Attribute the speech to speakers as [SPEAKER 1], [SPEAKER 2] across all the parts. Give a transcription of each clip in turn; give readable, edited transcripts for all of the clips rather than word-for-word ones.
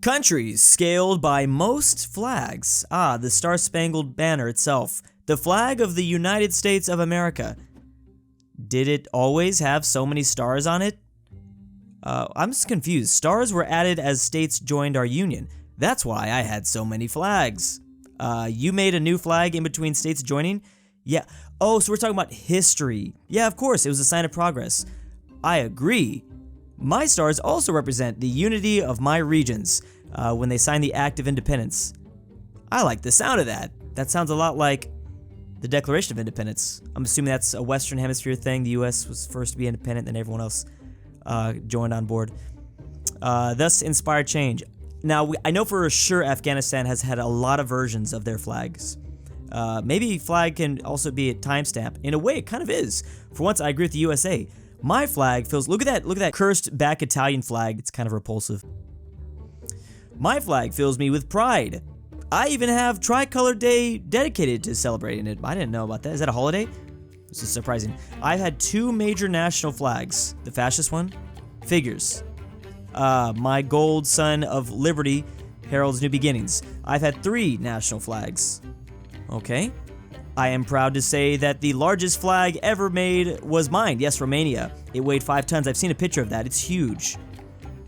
[SPEAKER 1] Countries scaled by most flags. Ah, the Star-Spangled Banner itself. The flag of the United States of America. Did it always have so many stars on it? I'm just confused. Stars were added as states joined our union. That's why I had so many flags. You made a new flag in between states joining? Yeah. Oh, so we're talking about history. Yeah, of course, it was a sign of progress. I agree. My stars also represent the unity of my regions when they signed the Act of Independence. I like the sound of that. That sounds a lot like the Declaration of Independence. I'm assuming that's a Western Hemisphere thing. The U.S. was first to be independent, then everyone else joined on board. Thus inspired change. Now, I know for sure Afghanistan has had a lot of versions of their flags. Maybe flag can also be a timestamp. In a way, it kind of is. For once, I agree with the USA. My flag feels, look at that cursed back Italian flag. It's kind of repulsive. My flag fills me with pride. I even have Tricolor Day dedicated to celebrating it. I didn't know about that. Is that a holiday? This is surprising. I've had 2 major national flags. The fascist one, figures. My gold sun of liberty heralds new beginnings. I've had 3 national flags. Okay. I am proud to say that the largest flag ever made was mine. Yes, Romania. It weighed 5 tons. I've seen a picture of that. It's huge.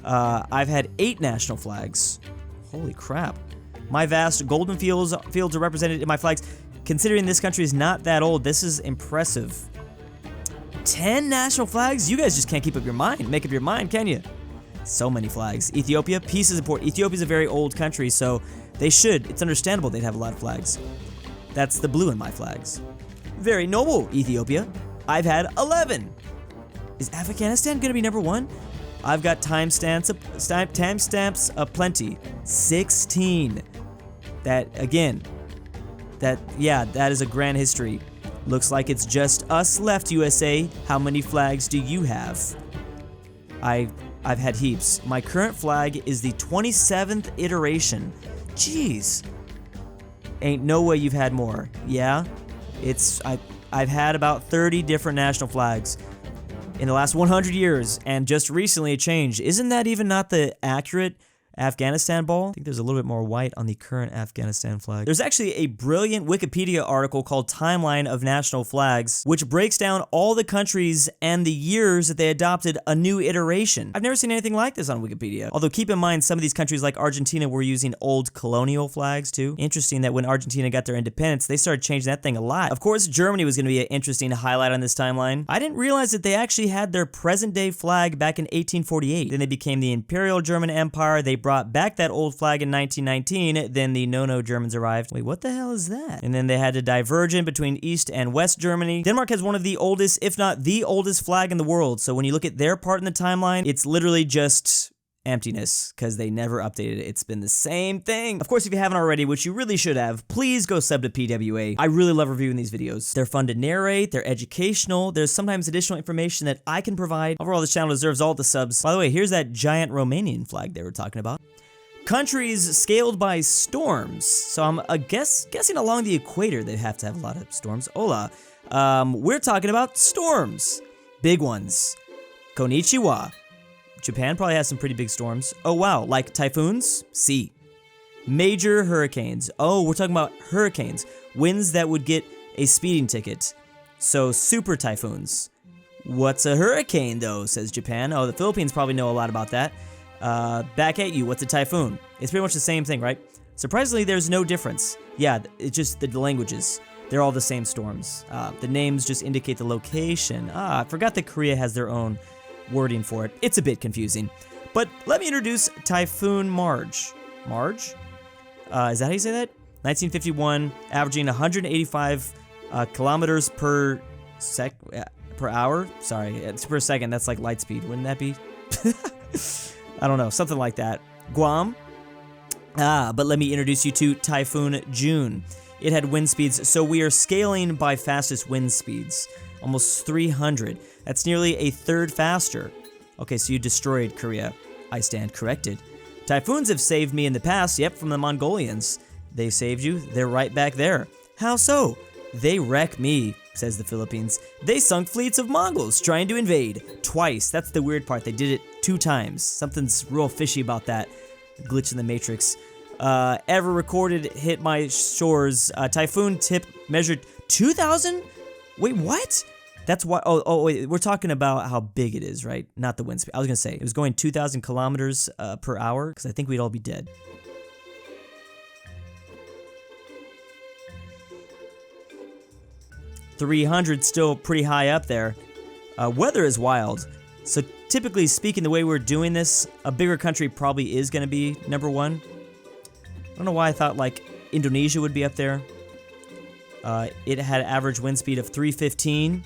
[SPEAKER 1] I've had 8 national flags. Holy crap. My vast golden fields are represented in my flags. Considering this country is not that old, this is impressive. 10 national flags? You guys just can't keep up your mind. Make up your mind, can you? So many flags. Ethiopia, peace is important. Ethiopia is a very old country, so they should. It's understandable they'd have a lot of flags. That's the blue in my flags. Very noble, Ethiopia. I've had 11. Is Afghanistan gonna be number 1? I've got timestamps aplenty. 16. That, again, that is a grand history. Looks like it's just us left, USA. How many flags do you have? I've had heaps. My current flag is the 27th iteration. Jeez. Ain't no way you've had more. Yeah? I've had about 30 different national flags in the last 100 years, and just recently it changed. Isn't that even not the accurate Afghanistan ball? I think there's a little bit more white on the current Afghanistan flag. There's actually a brilliant Wikipedia article called Timeline of National Flags, which breaks down all the countries and the years that they adopted a new iteration. I've never seen anything like this on Wikipedia. Although keep in mind, some of these countries like Argentina were using old colonial flags too. Interesting that when Argentina got their independence, they started changing that thing a lot. Of course, Germany was going to be an interesting highlight on this timeline. I didn't realize that they actually had their present-day flag back in 1848. Then they became the Imperial German Empire. They brought back that old flag in 1919, then the no-no Germans arrived. Wait, what the hell is that? And then they had to diverge in between East and West Germany. Denmark has one of the oldest, if not the oldest flag in the world, so when you look at their part in the timeline, it's literally just emptiness, because they never updated it. It's been the same thing. Of course, if you haven't already, which you really should have, please go sub to PWA. I really love reviewing these videos. They're fun to narrate, they're educational, there's sometimes additional information that I can provide. Overall, this channel deserves all the subs. By the way, here's that giant Romanian flag they were talking about. Countries scaled by storms. So I'm guessing along the equator they have to have a lot of storms. Hola. We're talking about storms. Big ones. Konnichiwa. Japan probably has some pretty big storms. Oh wow, like typhoons? Si. Major hurricanes. Oh, we're talking about hurricanes. Winds that would get a speeding ticket. So super typhoons. What's a hurricane though, says Japan. Oh, the Philippines probably know a lot about that. Back at you, what's a typhoon? It's pretty much the same thing, right? Surprisingly, there's no difference. Yeah, it's just the languages. They're all the same storms. The names just indicate the location. I forgot that Korea has their own wording for it. It's a bit confusing. But let me introduce Typhoon Marge. Marge? Is that how you say that? 1951, averaging 185 kilometers per hour? Sorry, it's per second. That's like light speed, wouldn't that be? I don't know, something like that. Guam. But let me introduce you to Typhoon June. It had wind speeds, so we are scaling by fastest wind speeds. Almost 300. That's nearly a third faster. Okay, so you destroyed Korea. I stand corrected. Typhoons have saved me in the past, yep, from the Mongolians. They saved you, they're right back there. How so? They wreck me, says the Philippines. They sunk fleets of Mongols trying to invade. Twice. That's the weird part. They did it 2 times. Something's real fishy about that. glitch in the matrix. Ever recorded hit my shores. Typhoon tip measured 2,000? Wait, what? That's why. Oh, wait. We're talking about how big it is, right? Not the wind speed. I was gonna say it was going 2,000 kilometers per hour because I think we'd all be dead. $300 still pretty high up there. Weather is wild. So typically speaking, the way we're doing this, a bigger country probably is gonna be number one. I don't know why I thought like Indonesia would be up there. It had average wind speed of 315.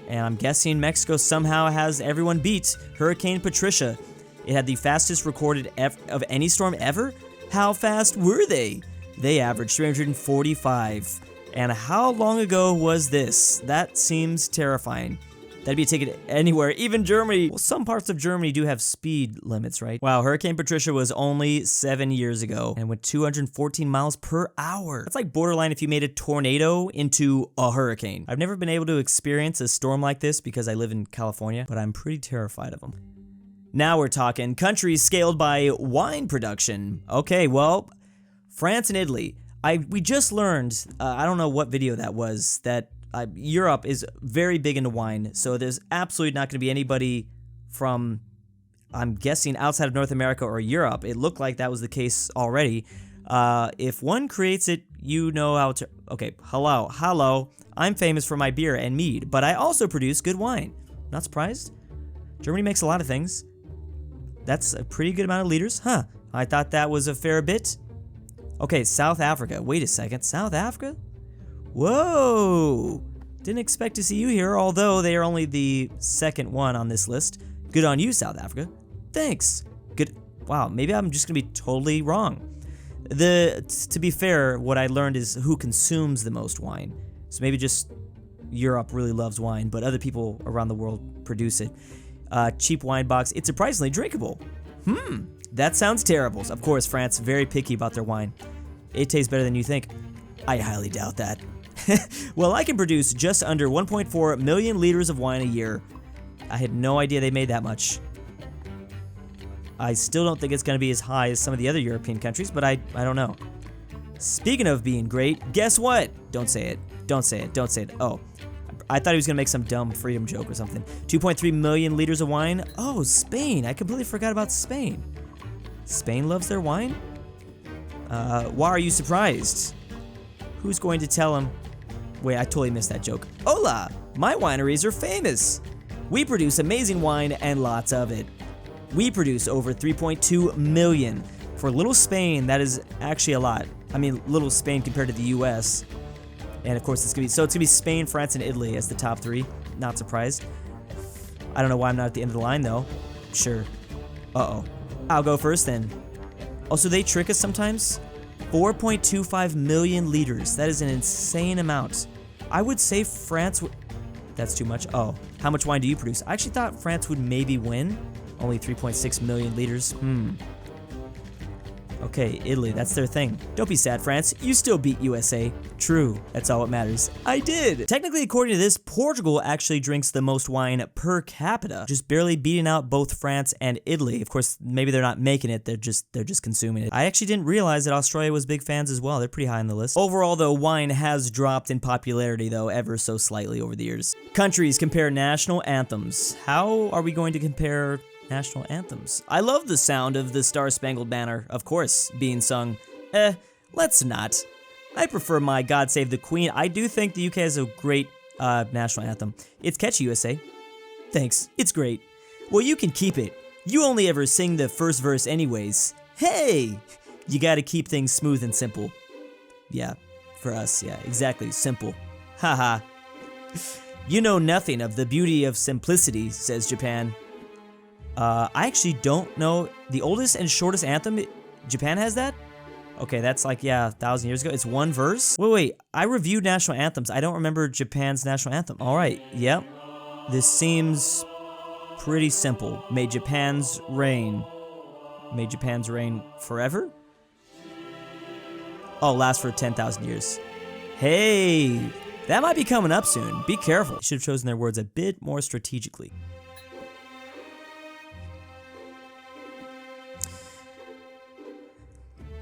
[SPEAKER 1] And I'm guessing Mexico somehow has everyone beat. Hurricane Patricia. It had the fastest recorded of any storm ever. How fast were they? They averaged 345. And how long ago was this? That seems terrifying. That'd be a ticket anywhere, even Germany. Well, some parts of Germany do have speed limits, right? Wow, Hurricane Patricia was only 7 years ago and went 214 miles per hour. That's like borderline if you made a tornado into a hurricane. I've never been able to experience a storm like this because I live in California, but I'm pretty terrified of them. Now we're talking countries scaled by wine production. Okay, well, France and Italy. We just learned, I don't know what video that was, that Europe is very big into wine, so there's absolutely not going to be anybody from, I'm guessing, outside of North America or Europe. It looked like that was the case already. If one creates it, you know how to... Okay, hello. I'm famous for my beer and mead, but I also produce good wine. Not surprised? Germany makes a lot of things. That's a pretty good amount of liters. Huh, I thought that was a fair bit. Okay, South Africa. Wait a second, South Africa? Whoa! Didn't expect to see you here, although they are only the second one on this list. Good on you, South Africa. Thanks. Good. Wow, maybe I'm just gonna be totally wrong. To be fair, what I learned is who consumes the most wine. So maybe just Europe really loves wine, but other people around the world produce it. Cheap wine box. It's surprisingly drinkable. That sounds terrible. Of course, France, very picky about their wine. It tastes better than you think. I highly doubt that. Well, I can produce just under 1.4 million liters of wine a year. I had no idea they made that much. I still don't think it's going to be as high as some of the other European countries, but I don't know. Speaking of being great, guess what? Don't say it. Don't say it. Don't say it. Oh, I thought he was going to make some dumb freedom joke or something. 2.3 million liters of wine. Oh, Spain. I completely forgot about Spain. Spain loves their wine? Why are you surprised? Who's going to tell him? Wait, I totally missed that joke. Hola! My wineries are famous. We produce amazing wine and lots of it. We produce over 3.2 million. For little Spain, that is actually a lot. I mean, little Spain compared to the US. And of course, it's gonna be Spain, France, and Italy as the top three. Not surprised. I don't know why I'm not at the end of the line though. Sure. Uh-oh. I'll go first then. Also, they trick us sometimes. 4.25 million liters. That is an insane amount. I would say France would... That's too much. Oh, how much wine do you produce? I actually thought France would maybe win. Only 3.6 million liters. Okay, Italy, that's their thing. Don't be sad, France. You still beat USA. True, that's all that matters. I did! Technically, according to this, Portugal actually drinks the most wine per capita, just barely beating out both France and Italy. Of course, maybe they're not making it, they're just consuming it. I actually didn't realize that Australia was big fans as well. They're pretty high on the list. Overall, though, wine has dropped in popularity, though, ever so slightly over the years. Countries compare national anthems. How are we going to compare national anthems? I love the sound of the Star-Spangled Banner, of course, being sung. Let's not. I prefer my God Save the Queen. I do think the UK has a great national anthem. It's catchy, USA. Thanks, it's great. Well, you can keep it. You only ever sing the first verse anyways. Hey! You gotta keep things smooth and simple. Yeah, for us, yeah, exactly, simple. Haha. You know nothing of the beauty of simplicity, says Japan. I actually don't know. The oldest and shortest anthem, Japan has that? Okay, that's like, yeah, 1,000 years ago. It's one verse? Wait, I reviewed national anthems. I don't remember Japan's national anthem. All right, yep. This seems pretty simple. May Japan's reign forever? Oh, last for 10,000 years. Hey, that might be coming up soon. Be careful. Should have chosen their words a bit more strategically.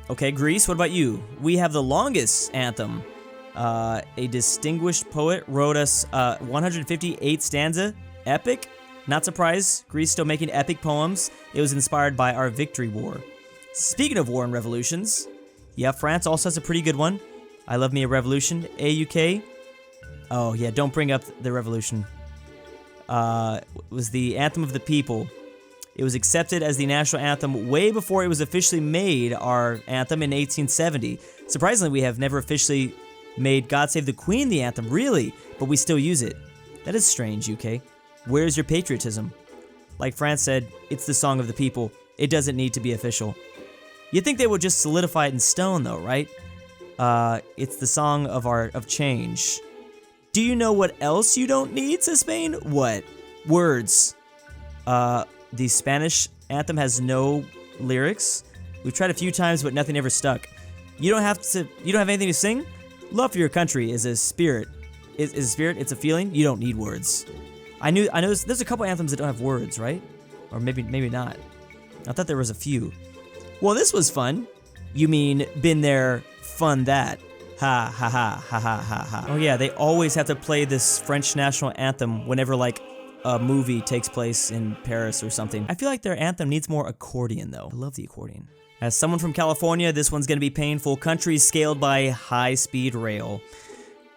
[SPEAKER 1] Okay, Greece, what about you? We have the longest anthem. A distinguished poet wrote us 158 stanza. Epic? Not surprised, Greece still making epic poems. It was inspired by our victory war. Speaking of war and revolutions, yeah, France also has a pretty good one. I love me a revolution. AUK. Oh yeah, don't bring up the revolution. It was the anthem of the people. It was accepted as the national anthem way before it was officially made our anthem in 1870. Surprisingly, we have never officially made God Save the Queen the anthem, really, but we still use it. That is strange, UK. Where's your patriotism? Like France said, it's the song of the people. It doesn't need to be official. You'd think they would just solidify it in stone, though, right? It's the song of change. Do you know what else you don't need, says Spain? What? Words. The Spanish anthem has no lyrics. We've tried a few times, but nothing ever stuck. You don't have anything to sing? Love for your country is a spirit. Is a spirit, it's a feeling. You don't need words. I know there's a couple anthems that don't have words, right? Or maybe not. I thought there was a few. Well, this was fun. You mean been there, fun that. Ha ha ha ha ha ha ha. Oh yeah, they always have to play this French national anthem whenever like a movie takes place in Paris or something. I feel like their anthem needs more accordion though. I love the accordion. As someone from California, this one's gonna be painful. Countries scaled by high-speed rail.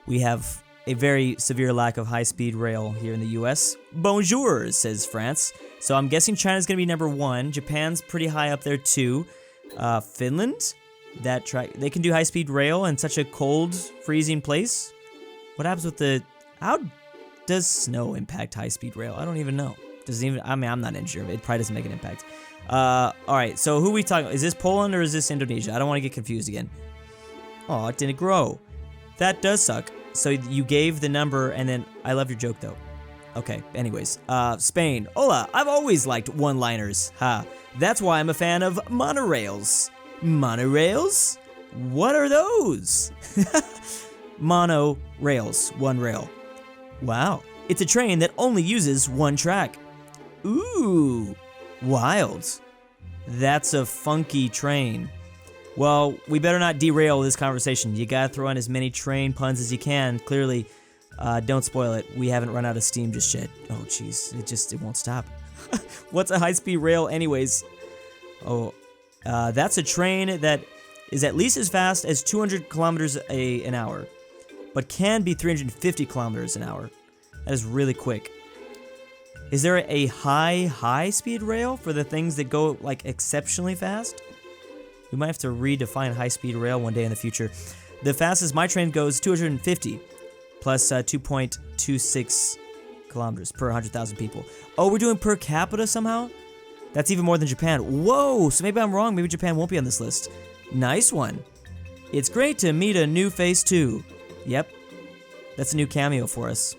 [SPEAKER 1] We have a very severe lack of high-speed rail here in the US. Bonjour, says France. So I'm guessing China's gonna be number 1. Japan's pretty high up there too. Finland? They can do high-speed rail in such a cold, freezing place? What happens with how does snow impact high-speed rail? I don't even know. I'm not an engineer. It probably doesn't make an impact. Alright, so who are we talking about? Is this Poland or is this Indonesia? I don't want to get confused again. Oh, it didn't grow. That does suck. So you gave the number and then, I love your joke though. Okay, anyways. Spain. Hola, I've always liked one-liners. Ha. That's why I'm a fan of monorails. Monorails? What are those? Monorails. One rail. Wow. It's a train that only uses one track. Ooh. Wild. That's a funky train. Well, we better not derail this conversation. You gotta throw in as many train puns as you can. Clearly, don't spoil it. We haven't run out of steam just yet. Oh, jeez. It won't stop. What's a high-speed rail anyways? Oh, that's a train that is at least as fast as 200 kilometers an hour, but can be 350 kilometers an hour. That is really quick. Is there a high-speed rail for the things that go, like, exceptionally fast? We might have to redefine high-speed rail one day in the future. The fastest my train goes 250, plus 2.26 kilometers per 100,000 people. Oh, we're doing per capita somehow? That's even more than Japan. Whoa, so maybe I'm wrong. Maybe Japan won't be on this list. Nice one. It's great to meet a new face, too. Yep. That's a new cameo for us.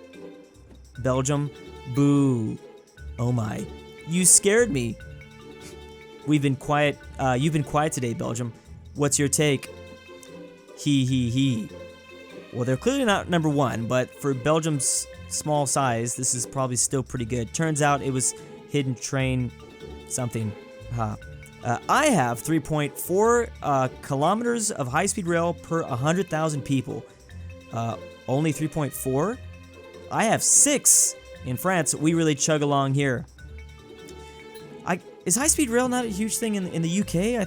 [SPEAKER 1] Belgium. Boo. Oh my. You scared me. We've been quiet. You've been quiet today, Belgium. What's your take? He. Well, they're clearly not number 1, but for Belgium's small size, this is probably still pretty good. Turns out it was hidden train something. I have 3.4 kilometers of high-speed rail per 100,000 people. Only 3.4? I have 6. In France, we really chug along here. Is high-speed rail not a huge thing in the UK? I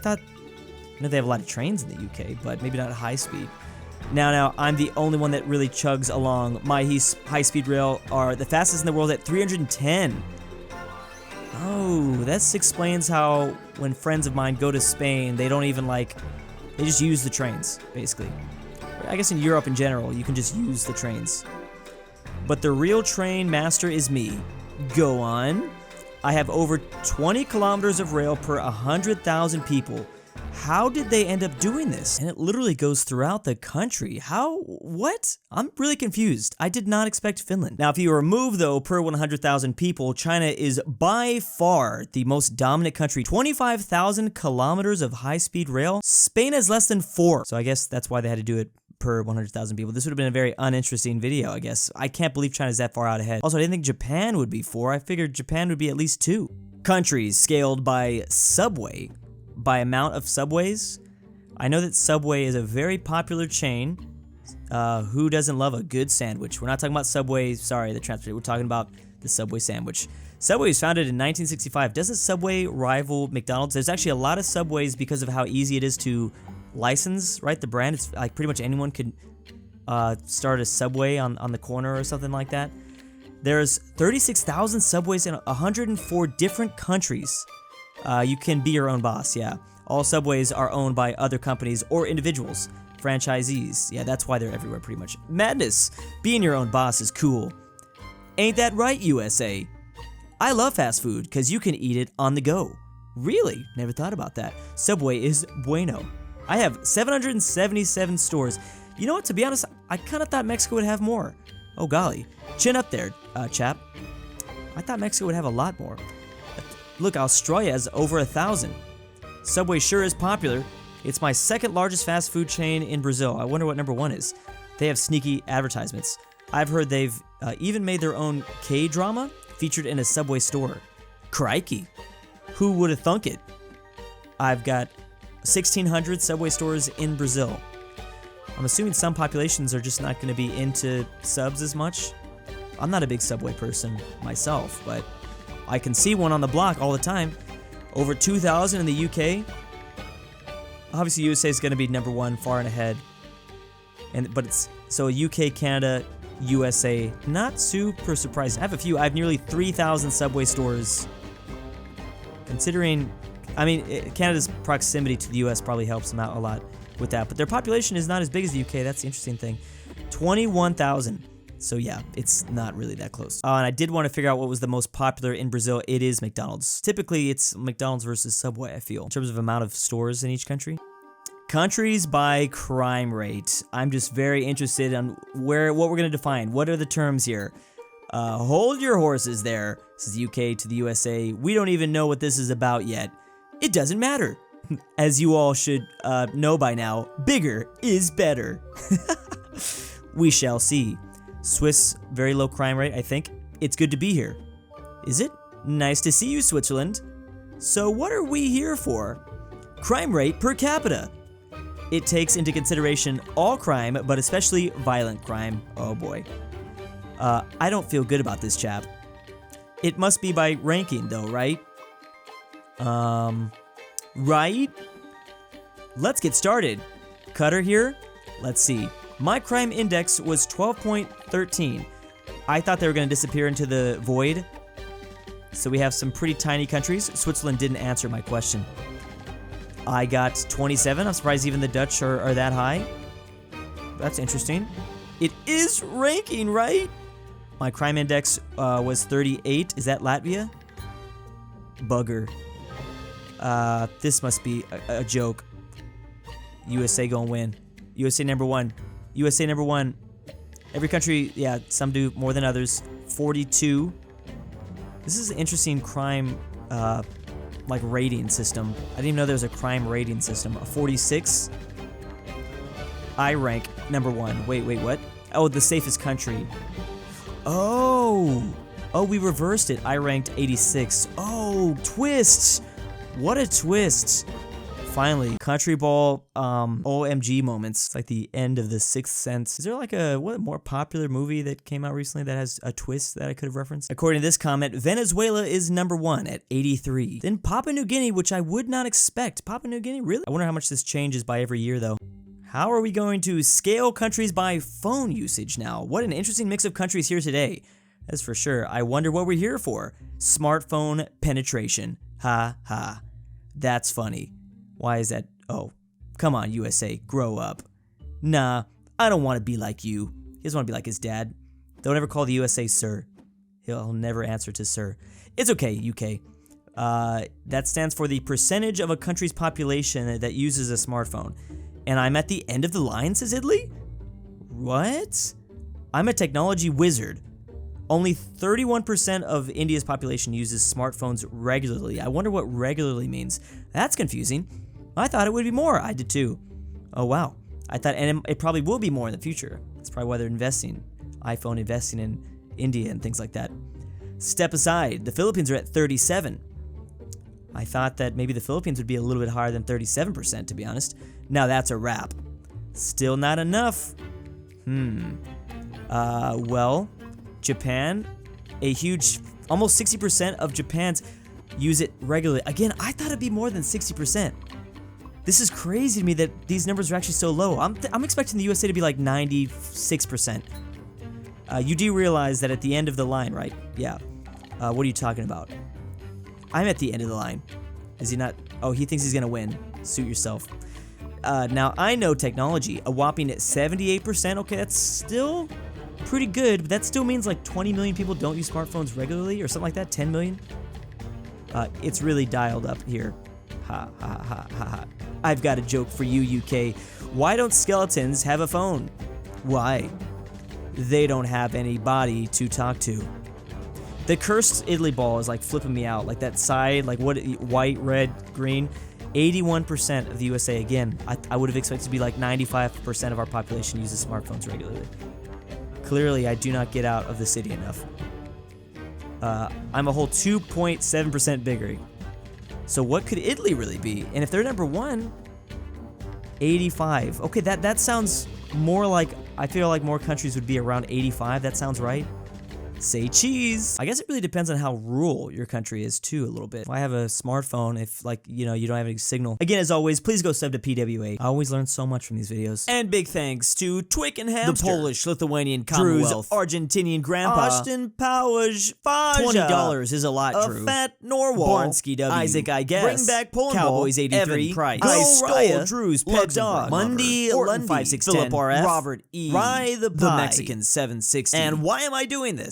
[SPEAKER 1] know they have a lot of trains in the UK, but maybe not high speed. Now, I'm the only one that really chugs along. My high-speed rail are the fastest in the world at 310. Oh, that explains how when friends of mine go to Spain, they don't even they just use the trains, basically. I guess in Europe in general, you can just use the trains. But the real train master is me. Go on. I have over 20 kilometers of rail per 100,000 people. How did they end up doing this? And it literally goes throughout the country. How? What? I'm really confused. I did not expect Finland. Now, if you remove, though, per 100,000 people, China is by far the most dominant country. 25,000 kilometers of high-speed rail. Spain has less than 4. So I guess that's why they had to do it per 100,000 people. This would have been a very uninteresting video, I guess. I can't believe China's that far out ahead. Also, I didn't think Japan would be 4. I figured Japan would be at least 2. Countries scaled by subway. By amount of subways. I know that Subway is a very popular chain. Who doesn't love a good sandwich? We're not talking about Subway, sorry, the transport. We're talking about the Subway sandwich. Subway was founded in 1965. Doesn't Subway rival McDonald's? There's actually a lot of Subways because of how easy it is to license, right? The brand. It's like pretty much anyone could start a Subway on the corner or something like that. There's 36,000 Subways in 104 different countries. You can be your own boss, yeah. All Subways are owned by other companies or individuals, franchisees. Yeah, that's why they're everywhere pretty much. Madness! Being your own boss is cool. Ain't that right, USA? I love fast food because you can eat it on the go. Really? Never thought about that. Subway is bueno. I have 777 stores. You know what, to be honest, I kind of thought Mexico would have more. Oh golly. Chin up there, chap. I thought Mexico would have a lot more. Look, Australia has over 1,000. Subway sure is popular. It's my second largest fast food chain in Brazil. I wonder what number 1 is. They have sneaky advertisements. I've heard they've even made their own K-drama featured in a Subway store. Crikey. Who would have thunk it? I've got 1,600 Subway stores in Brazil. I'm assuming some populations are just not going to be into subs as much. I'm not a big Subway person myself, but I can see one on the block all the time. Over 2,000 in the UK. Obviously, USA is going to be number 1, far and ahead. But it's so UK, Canada, USA. Not super surprising. I have a few. I have nearly 3,000 Subway stores. Considering, I mean, Canada's proximity to the US probably helps them out a lot with that. But their population is not as big as the UK. That's the interesting thing. 21,000. So yeah, it's not really that close. And I did want to figure out what was the most popular in Brazil. It is McDonald's. Typically, it's McDonald's versus Subway, I feel, in terms of amount of stores in each country. Countries by crime rate. I'm just very interested on what we're going to define. What are the terms here? Hold your horses there, says the UK to the USA. We don't even know what this is about yet. It doesn't matter. As you all should know by now, bigger is better. We shall see. Swiss, very low crime rate, I think. It's good to be here. Is it? Nice to see you, Switzerland. So what are we here for? Crime rate per capita. It takes into consideration all crime, but especially violent crime. Oh boy. I don't feel good about this, chap. It must be by ranking, though, right? Right? Let's get started. Cutter here? Let's see. My crime index was 12.13. I thought they were going to disappear into the void. So we have some pretty tiny countries. Switzerland didn't answer my question. I got 27. I'm surprised even the Dutch are that high. That's interesting. It is ranking, right? My crime index was 38. Is that Latvia? Bugger. This must be a joke. USA gonna win. USA number 1. USA number 1. Every country, yeah, some do more than others. 42. This is an interesting crime, like rating system. I didn't even know there was a crime rating system. A 46. I rank number 1. Wait, what? Oh, the safest country. Oh, we reversed it. I ranked 86. Oh, twist. What a twist. Finally, Countryballs OMG moments. It's like the end of The Sixth Sense. Is there like a more popular movie that came out recently that has a twist that I could have referenced? According to this comment, Venezuela is number 1 at 83. Then Papua New Guinea, which I would not expect. Papua New Guinea, really? I wonder how much this changes by every year, though. How are we going to scale countries by phone usage now? What an interesting mix of countries here today. That's for sure. I wonder what we're here for. Smartphone penetration. Ha ha. That's funny. Why is that? Oh, come on, USA, grow up. Nah, I don't want to be like you. He doesn't want to be like his dad. Don't ever call the USA sir. He'll never answer to sir. It's okay, UK. That stands for the percentage of a country's population that uses a smartphone. And I'm at the end of the line, says Italy? What? I'm a technology wizard. Only 31% of India's population uses smartphones regularly. I wonder what regularly means. That's confusing. I thought it would be more. I did too. Oh wow. I thought, and it probably will be more in the future. That's probably why they're investing. iPhone investing in India and things like that. Step aside. The Philippines are at 37. I thought that maybe the Philippines would be a little bit higher than 37%, to be honest. Now that's a wrap. Still not enough. Well, Japan, a huge, almost 60% of Japan's use it regularly. Again, I thought it'd be more than 60%. This is crazy to me that these numbers are actually so low. I'm expecting the USA to be like 96%. You do realize that at the end of the line, right? Yeah. What are you talking about? I'm at the end of the line. Is he not? Oh, he thinks he's gonna win. Suit yourself. Now, I know technology. A whopping 78%. Okay, that's still pretty good, but that still means like 20 million people don't use smartphones regularly or something like that. 10 million? It's really dialed up here. Ha, ha, ha, ha, ha. I've got a joke for you, UK. Why don't skeletons have a phone? Why? They don't have anybody to talk to. The cursed Italy ball is like flipping me out. Like that side, like what, white, red, green. 81% of the USA, again, I would have expected to be like 95% of our population uses smartphones regularly. Clearly, I do not get out of the city enough. I'm a whole 2.7% bigger. So what could Italy really be? And if they're number one, 85. Okay, that sounds more like, I feel like more countries would be around 85. That sounds right. Say cheese. I guess it really depends on how rural your country is too, a little bit. If I have a smartphone, if like, you know, you don't have any signal. Again, as always, please go sub to PWA. I always learn so much from these videos. And big thanks to Twick and Hamster, the Polish Lithuanian Commonwealth, Argentinian Grandpa, Aushtin, Powersh, Fazha. $20 is a lot, Drew. aPhatNarwhal, Barnsky W, Isaac, I guess, Bringbackpolandball, Cowboys 83, Price, istoledrewspetdog, Monday, ortin 5610, Philipp RF, Robert E, RyeThePie, the Mexican 760. And why am I doing this?